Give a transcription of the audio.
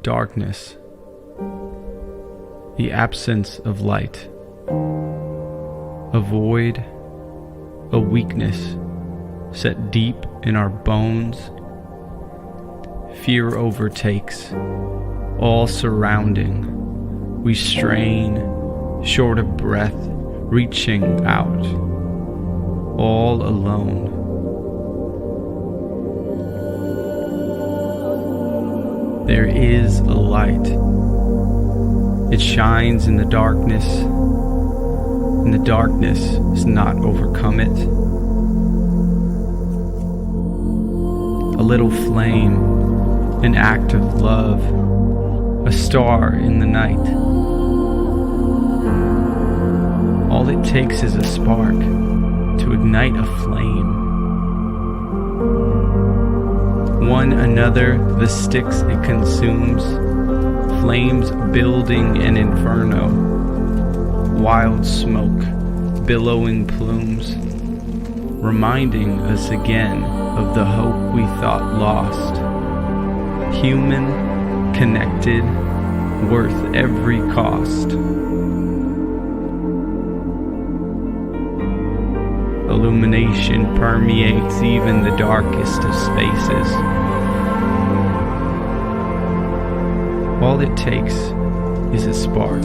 darkness, the absence of light, a void, a weakness set deep in our bones. Fear overtakes, all surrounding. We strain, short of breath, reaching out, all alone. There is a light. It shines in the darkness, and the darkness does not overcome it. A little flame, an act of love, a star in the night. All it takes is a spark to ignite a flame. One another, the sticks it consumes, flames building an inferno, wild smoke, billowing plumes, reminding us again of the hope we thought lost. Human, connected, worth every cost. Illumination permeates even the darkest of spaces. All it takes is a spark.